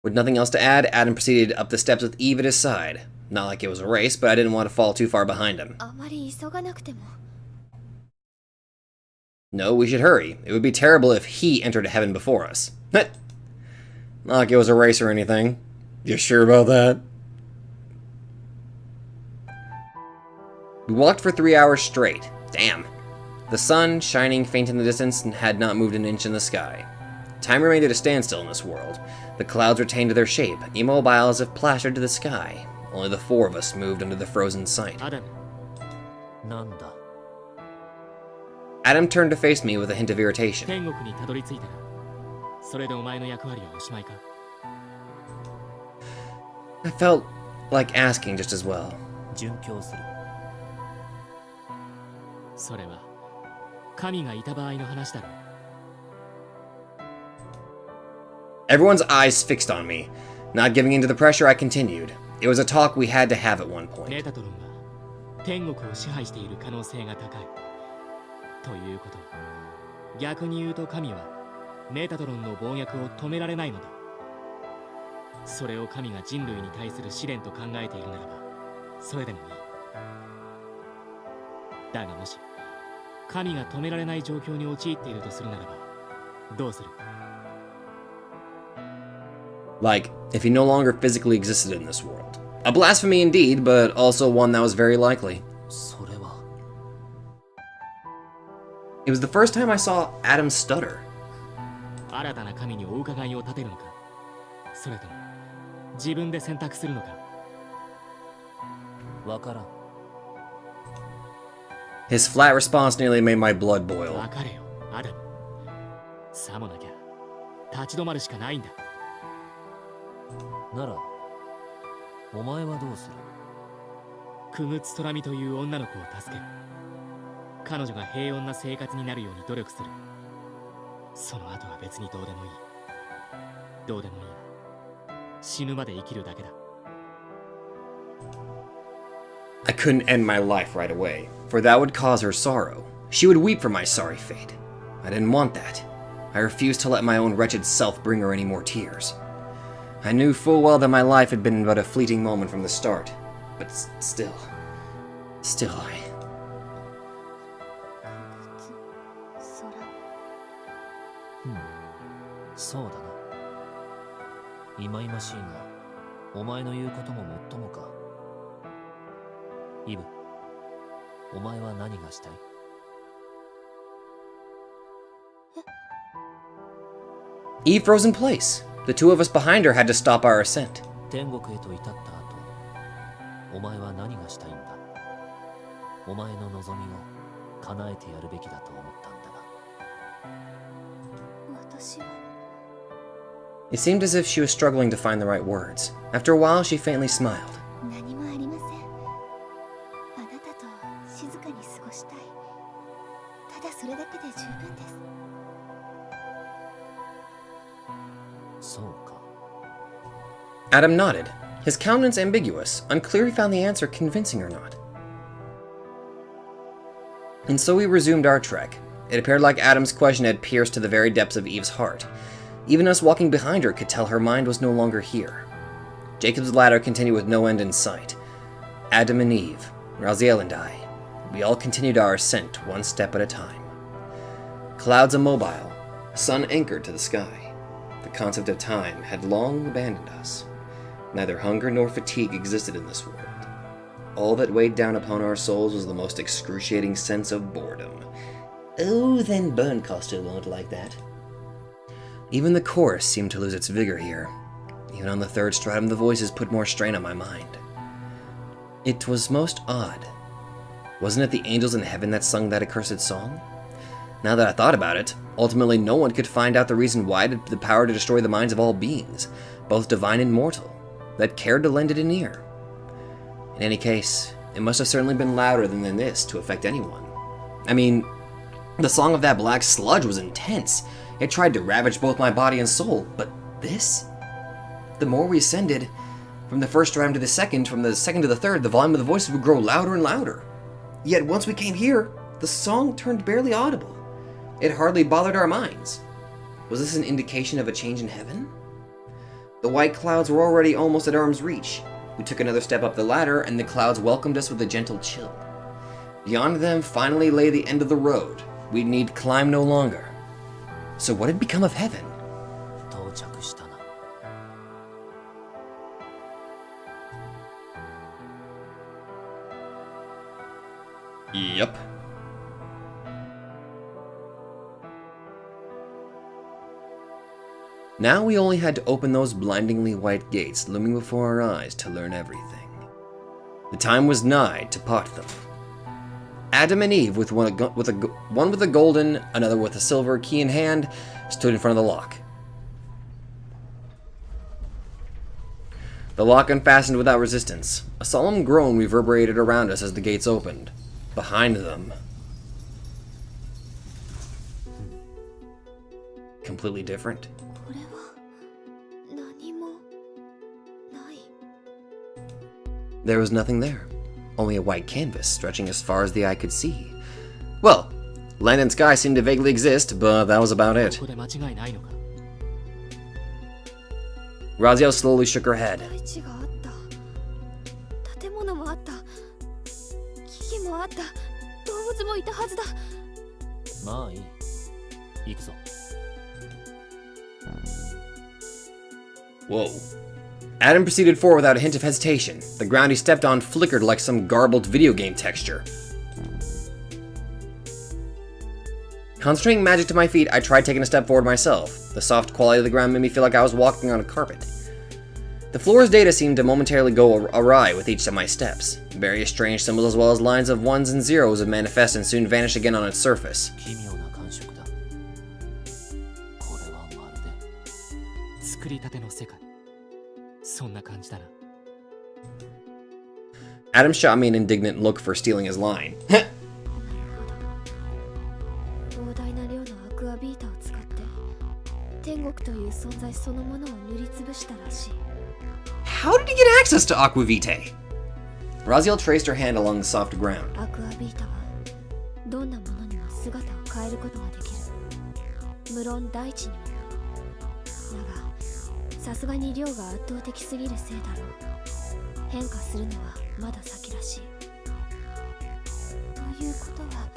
With nothing else to add, Adam proceeded up the steps with Eve at his side. Not like it was a race, but I didn't want to fall too far behind him. あまり急がなくても。 No, we should hurry. It would be terrible if he entered heaven before us. Not like it was a race or anything. You sure about that? We walked for 3 hours straight. Damn. The sun, shining faint in the distance, had not moved an inch in the sky. Time remained at a standstill in this world. The clouds retained their shape, immobile as if plastered to the sky. Only the four of us moved under the frozen sight. アダム、なんだ。 Adam turned to face me with a hint of irritation. 天国にたどり着いたら、それでお前の役割はおしまいか。 I felt like asking just as well. 殉教する。それは神がいた場合の話だろう。 Everyone's eyes fixed on me. Not giving in to the pressure, I continued. It was a talk we had to have at one メ point. タトロンは天国を支配している可能性が高い。ということは、逆に言うと神はメタトロンの暴虐を止められないのだ。それを神が人類に対する試練と考えているならば、それでもいい。だがもし神が止められない状況に陥っているとするならば、どうする？ Like, if he no longer physically existed in this world. A blasphemy indeed, but also one that was very likely. それは。 It was the first time I saw Adam stutter. 新たな神にお伺いを立てるのか、それとも自分で選択するのか。わからん。 His flat response nearly made my blood boil. 別れよ、アダム。さもなきゃ立ち止まるしかないんだ。 なら、お前はどうする？クムツトラミという女の子を助ける。彼女が平穏な生活になるように努力する。その後は別にどうでもいい。どうでもいいな。死ぬまで生きるだけだ。 I couldn't end my life right away, for that would cause her sorrow. She would weep for my sorry fate. I didn't want that. I refused to let my own wretched self bring her any more tears. I knew full well that my life had been but a fleeting moment from the start, but still, I... そうだな。忌々しいが、お前の言うことももっともか。イブ、お前は何がしたい？ Eve froze in place. The two of us behind her had to stop our ascent. 天国へと至った後、お前は何がしたいんだ？お前の望みを叶えてやるべきだと思ったんだが。私は It seemed as if she was struggling to find the right words. After a while, she faintly smiled. 何もありません。あなたと静かに過ごしたい。ただそれだけで十分です。そうか。Adam nodded, his countenance ambiguous, unclear if he found the answer convincing or not. And so we resumed our trek. It appeared like Adam's question had pierced to the very depths of Eve's heart. Even us walking behind her could tell her mind was no longer here. Jacob's ladder continued with no end in sight. Adam and Eve, Raziel and I, we all continued our ascent one step at a time. Clouds immobile, sun anchored to the sky. The concept of time had long abandoned us. Neither hunger nor fatigue existed in this world. All that weighed down upon our souls was the most excruciating sense of boredom. Oh, then Burncoster won't like that. Even the chorus seemed to lose its vigor here. Even on the third stratum, the voices put more strain on my mind. It was most odd. Wasn't it the angels in heaven that sung that accursed song? Now that I thought about it, ultimately no one could find out the reason why it had the power to destroy the minds of all beings, both divine and mortal, that cared to lend it an ear. In any case, it must have certainly been louder than this to affect anyone. I mean, the song of that black sludge was intense. It tried to ravage both my body and soul, but this? The more we ascended, from the first stratum to the second, from the second to the third, the volume of the voices would grow louder and louder. Yet once we came here, the song turned barely audible. It hardly bothered our minds. Was this an indication of a change in heaven? The white clouds were already almost at arm's reach. We took another step up the ladder, and the clouds welcomed us with a gentle chill. Beyond them finally lay the end of the road. We'd need climb no longer. So what had become of heaven? 到着したな。Yup. Now we only had to open those blindingly white gates looming before our eyes to learn everything. The time was nigh to part them. Adam and Eve, one with a golden, another with a silver key in hand, stood in front of the lock. The lock unfastened without resistance. A solemn groan reverberated around us as the gates opened. Behind them, completely different. これは何もない。 There was nothing there. Only a white canvas stretching as far as the eye could see. Well, land and sky seemed to vaguely exist, but that was about it. ここで間違いないのか。 Raziel slowly shook her head. 大地があった。建物もあった。木々もあった。動物もいたはずだ。まあいい。行くぞ。Whoa. Adam proceeded forward without a hint of hesitation. The ground he stepped on flickered like some garbled video game texture. Concentrating magic to my feet, I tried taking a step forward myself. The soft quality of the ground made me feel like I was walking on a carpet. The floor's data seemed to momentarily go awry with each of my steps. Various strange symbols as well as lines of ones and zeros would manifest and soon vanish again on its surface. 奇妙な感触だ。これはまるで。作りたての世界。そんな感じだな。Adam shot me an indignant look for stealing his line. 膨大な量のアクアビータを使って天国という存在そのものを塗りつぶしたらしい。 How did he get access to Aqua Vitae? Raziel traced her hand along the soft ground. アクアビータはどんなものにも姿を変えることができる。無論大地にも。だがさすがに量が圧倒的すぎるせいだろう。変化するのはまだ先らしい。ということは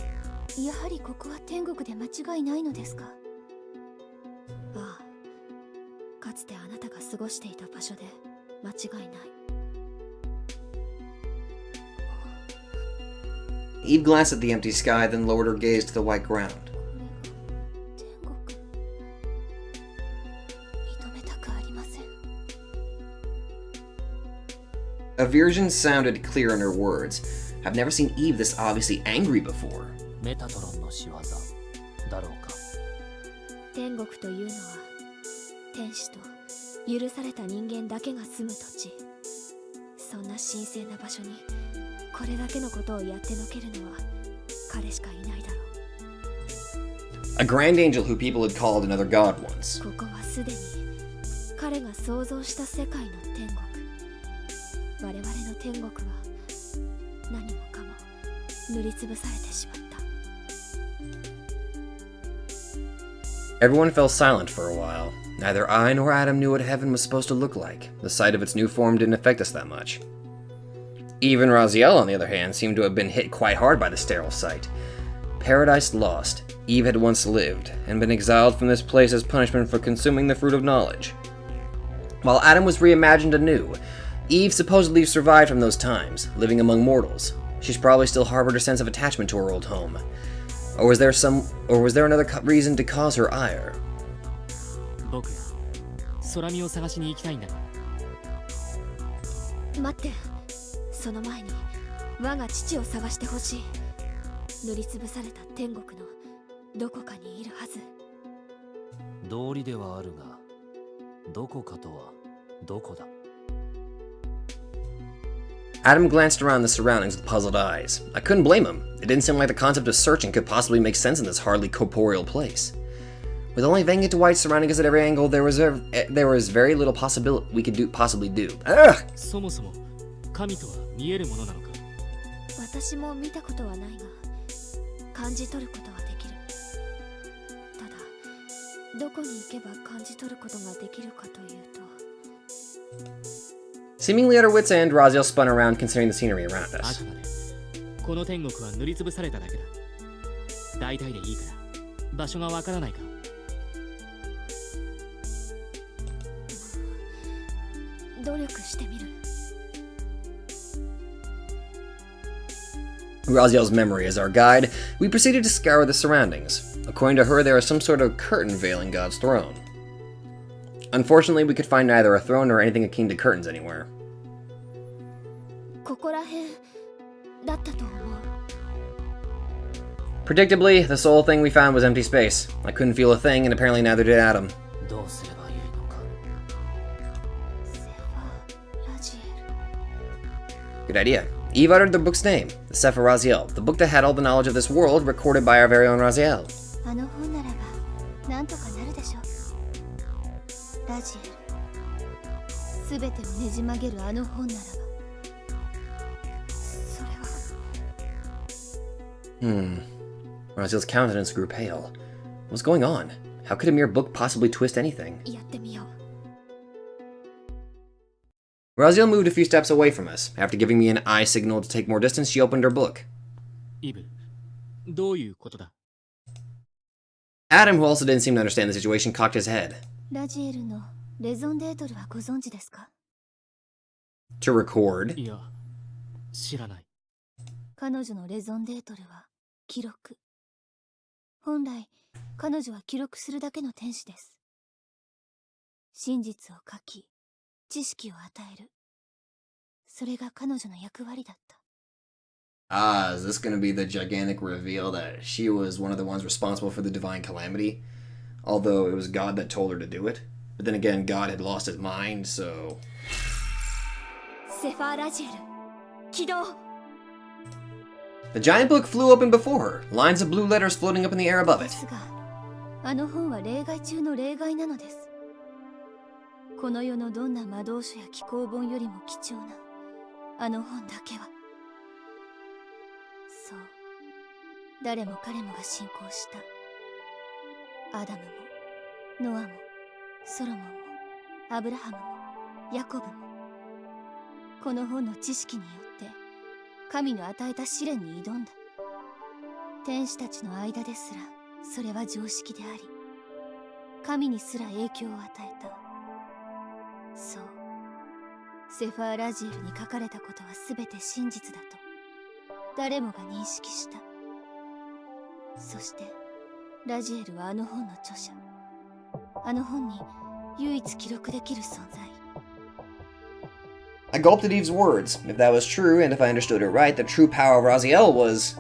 やはりここは天国で間違いないのですか？ああ、かつてあなたが過ごしていた場所で間違いない。 Eve glanced at the empty sky, then lowered her gaze to the white ground. 天国、認めたくありません。 Aversion sounded clear in her words. I've never seen Eve this obviously angry before. メタトロンの仕業だろうか。天国というのは天使と許された人間だけが住む土地。そんな神聖な場所にこれだけのことをやってのけるのは彼しかいないだろう。 A grand angel who people had called another god once. ここはすでに彼が想像した世界の天国。我々の天国は何もかも塗りつぶされてしまった。 Everyone fell silent for a while. Neither I nor Adam knew what heaven was supposed to look like. The sight of its new form didn't affect us that much. Eve and Raziel, on the other hand, seemed to have been hit quite hard by the sterile sight. Paradise lost, Eve had once lived, and been exiled from this place as punishment for consuming the fruit of knowledge. While Adam was reimagined anew, Eve supposedly survived from those times, living among mortals. She's probably still harbored a sense of attachment to her old home. Or was there another reason to cause her ire? 僕、空見を探しに行きたいんだ。待って、その前に我が父を探してほしい。塗りつぶされた天国のどこかにいるはず。道理ではあるが、どこかとはどこだ。 Adam glanced around the surroundings with puzzled eyes. I couldn't blame him. It didn't seem like the concept of searching could possibly make sense in this hardly corporeal place. With only Vangit White surrounding us at every angle, there was very little possibility we could possibly do. Ugh! そもそも神とは見えるものなのか。私も見たことはないが、感じ取ることはできる。ただ、どこに行けば感じ取ることができるかというと。 Seemingly at her wit's end, Raziel spun around, considering the scenery around あ us. くまでこの天国は塗りつぶされただけだ。大体でいいから場所がわからないか。努力してみる。 Raziel's memory as our guide, we proceeded to scour the surroundings. According to her, there is some sort of curtain veiling God's throne. Unfortunately, we could find neither a throne nor anything akin to curtains anywhere. ここら辺だったと思う。 Predictably, the sole thing we found was empty space. I couldn't feel a thing, and apparently neither did Adam. どうすればいいのか。セファラジエル。 Good idea. Eve uttered the book's name, the Sefer Raziel, the book that had all the knowledge of this world recorded by our very own Raziel. あの本ならばなんとかなるでしょう。ラジエル、すべてをねじ曲げるあの本ならば。それは。Raziel's countenance grew pale. What's going on? How could a mere book possibly twist anything? やってみよう。 Raziel moved a few steps away from us. After giving me an eye signal to take more distance, she opened her book. イブ、どういうことだ。 Adam, who also didn't seem to understand the situation, cocked his head. ラジエルのレゾンデートルはご存知ですか？ To record. いや、知らない。彼女のレゾンデートルは記録。本来、彼女は記録するだけの天使です。真実を書き、知識を与える。それが彼女の役割だった。 Ah, is this going to be the gigantic reveal that she was one of the ones responsible for the divine calamity? Although it was God that told her to do it. But then again, God had lost his mind, so... セファーラジエル、起動！ The giant book flew open before her, lines of blue letters floating up in the air above で it. すが、あの本は例外中の例外なのです。この世のどんな魔導書や紀行本よりも貴重なあの本だけは。そう、誰も彼もが信仰した。アダムも、ノアも、ソロモンも、アブラハムも、ヤコブも。この本の知識によって神の与えた試練に挑んだ。天使たちの間ですらそれは常識であり、神にすら影響を与えた。そう、セファーラジエルに書かれたことは全て真実だと誰もが認識した。そしてラジエルはあの本の著者、あの本に唯一記録できる存在。 I gulped at Eve's words. If that was true, and if I understood her right, the true power of Raziel was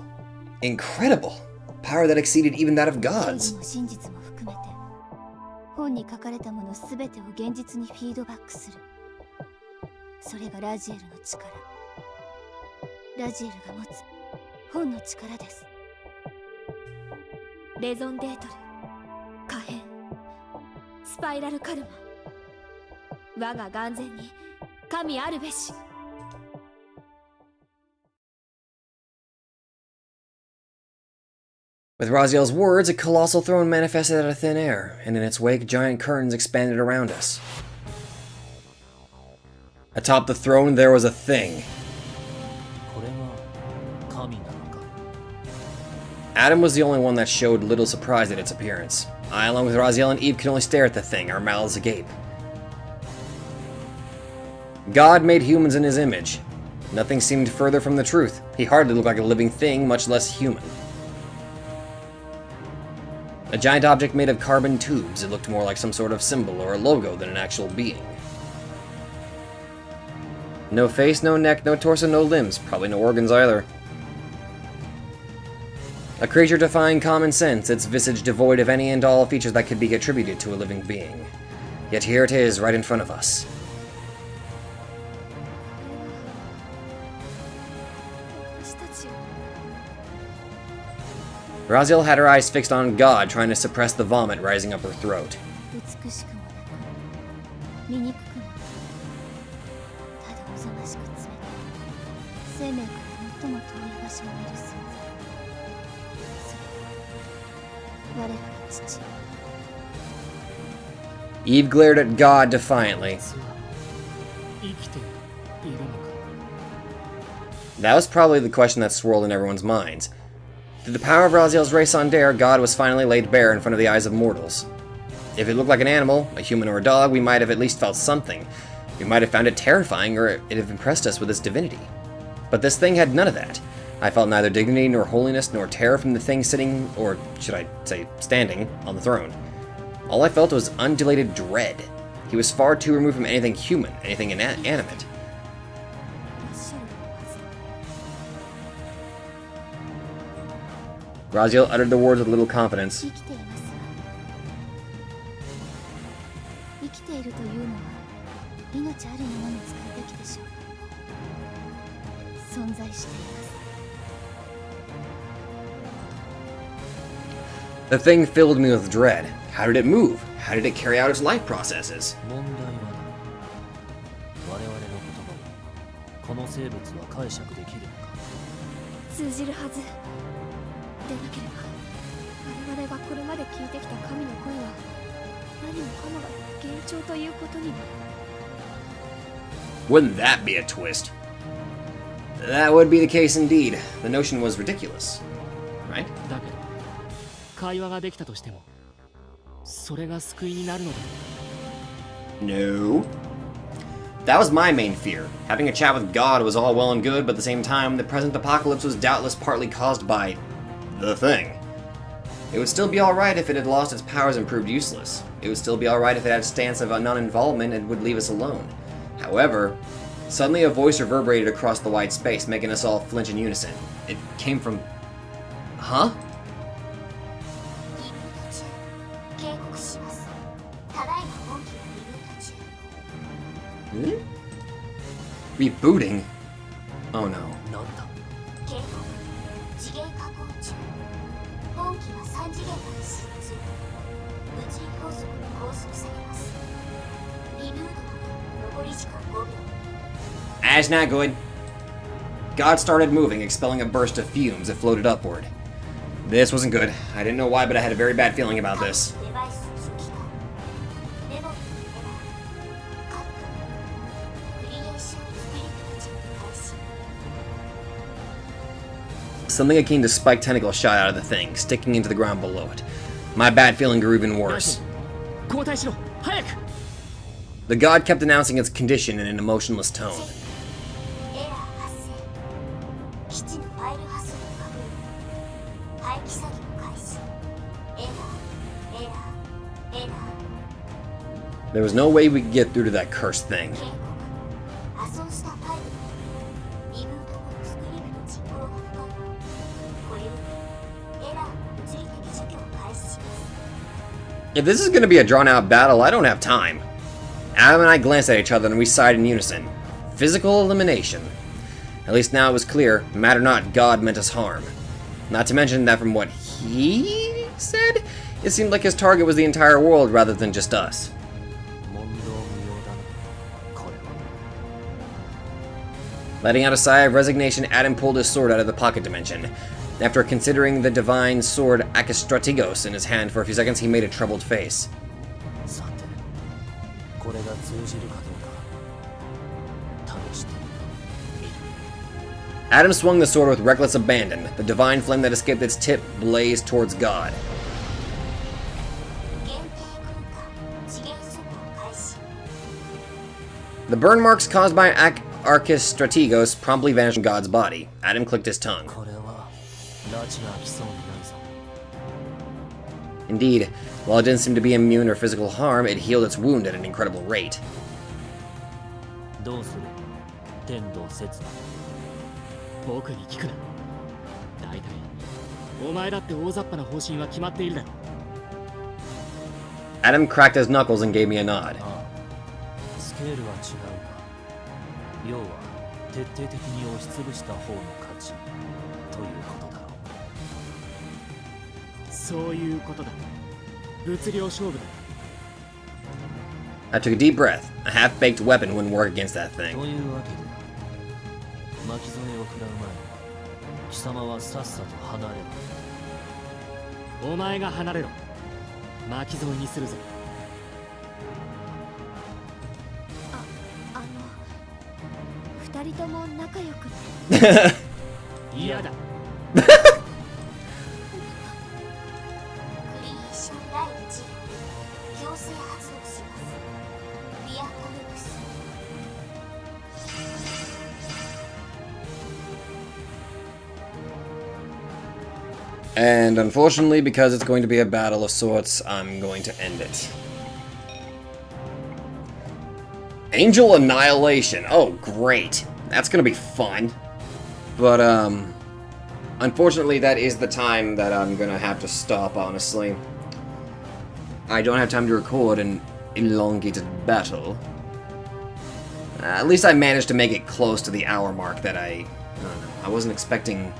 incredible. Power that exceeded even that of 正 gods. 義も真実も含めて本に書かれたもの全てを現実にフィードバックする。それがラジエルの力、ラジエルが持つ本の力です。レゾンデートル、可変、スパイラルカルマ、我が眼前に神あるべし。 With Raziel's words, a colossal throne manifested out of thin air, and in its wake, giant curtains expanded around us. Atop the throne, there was a thing. これが神なのか。 Adam was the only one that showed little surprise at its appearance. I, along with Raziel and Eve, could only stare at the thing, our mouths agape. God made humans in his image. Nothing seemed further from the truth. He hardly looked like a living thing, much less human. A giant object made of carbon tubes, it looked more like some sort of symbol or a logo than an actual being. No face, no neck, no torso, no limbs, probably no organs either. A creature defying common sense, its visage devoid of any and all features that could be attributed to a living being. Yet here it is, right in front of us. 私たちを Raziel had her eyes fixed on God, trying to suppress the vomit rising up her throat. 美しくもなく醜くもなく、ただおぞましく冷たい生命から最も遠い場所にいる存在。それは我らの父。 Eve glared at God defiantly. 実は生きているのか。 That was probably the question that swirled in everyone's minds. Through the power of Raziel's race on Dare, God was finally laid bare in front of the eyes of mortals. If it looked like an animal, a human or a dog, we might have at least felt something. We might have found it terrifying, or it have impressed us with its divinity. But this thing had none of that. I felt neither dignity nor holiness nor terror from the thing sitting, or should I say standing, on the throne. All I felt was undulated dread. He was far too removed from anything human, anything animate. おっしゃるはずだ。 Raziel uttered the words with little confidence. 生きていますわ。生きているというのは命あるものに使うべきでしょう。存在しています。 The thing filled me with dread. How did it move? How did it carry out its life processes? 問題は我々の言葉をこの生物は解釈できるのか。通じるはずでなければ我々がこれまで聞いてきた神の声は何もかもが幻聴ということになる。 Wouldn't that be a twist? That would be the case indeed. The notion was ridiculous, right? だけど会話ができたとしてもそれが救いになるのだ。 No. That was my main fear. Having a chat with God was all well and good, but at the same time, the present apocalypse was doubtless partly caused by the thing. It would still be alright if it had lost its powers and proved useless. It would still be alright if it had a stance of non-involvement and would leave us alone. However, suddenly a voice reverberated across the wide space, making us all flinch in unison. It came from... Huh? 警告します。ただいま本機をリブート中。 Rebooting? Oh no. なんだ。警告。次元加工中。本機は3次元まで進出。物理法則に拘束されます。リブートまで残り時間5秒。 That's not good. God started moving, expelling a burst of fumes that floated upward. This wasn't good. I didn't know why, but I had a very bad feeling about this. デバイス初期化。レモンのエラー。カット。クリエーションスピリットチェック開始。 Something akin to spiked tentacles shot out of the thing, sticking into the ground below it. My bad feeling grew even worse. 交代しろ早く。The god kept announcing its condition in an emotionless tone. エラー発生。基地のファイル発送を確認。廃棄作業開始。エラー。There was no way we could get through to that cursed thing. 警告。破損したファイルにリブート後のスクリプト実行が不可能。これよりエラーの物理的除去を開始します。 If this is going to be a drawn-out battle, I don't have time. Adam and I glanced at each other and we sighed in unison. Physical elimination. At least now it was clear, matter not, God meant us harm. Not to mention that from what he said, it seemed like his target was the entire world rather than just us. 問答無用だな、これは。 Letting out a sigh of resignation, Adam pulled his sword out of the pocket dimension. After considering the divine sword Akastratigos in his hand for a few seconds, he made a troubled face. さて、これが通じるかどうか、試してみる。 Adam swung the sword with reckless abandon. The divine flame that escaped its tip blazed towards God. 限定空間次元速報開始。 The burn marks caused by Archistratigos promptly vanished from God's body. Adam clicked his tongue. これは、拉致が来そうにないぞ。 Indeed, while it didn't seem to be immune or physical harm, it healed its wound at an incredible rate. どうする天道刹那。僕に聞くな。大体お前だって大雑把な方針は決まっているだろ。 Adam cracked his knuckles and gave me a nod. ああ、スケールは違うが、要は徹底的に押しつぶした方の勝ちということだろう。そういうことだ。物量勝負だ。 I took a deep breath. A half-baked weapon wouldn't work against that thing. というわけで、巻き添えを食らう前に、貴様はさっさと離れろ。お前が離れろ。巻き添えにするぞ。二人とも仲良く。嫌だ。クリエーション第一強制発動します。リアカムクス。 And unfortunately, because it's going to be a battle of sorts, I'm going to end it. Angel Annihilation. Oh, great. That's going to be fun. But, unfortunately, that is the time that I'm going to have to stop, honestly. I don't have time to record an elongated battle. At least I managed to make it close to the hour mark that I don't know. I wasn't expecting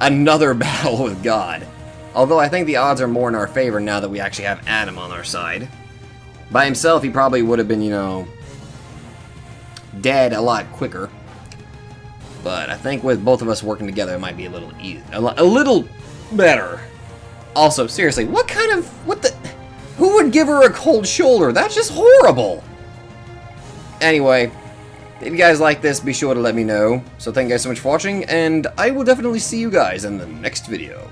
another battle with God. Although I think the odds are more in our favor now that we actually have Adam on our side. By himself, he probably would have been, you know, dead a lot quicker. But I think with both of us working together, it might be a little easy, a little better. Also, seriously, who would give her a cold shoulder? That's just horrible. Anyway, if you guys like this, be sure to let me know. So thank you guys so much for watching, and I will definitely see you guys in the next video.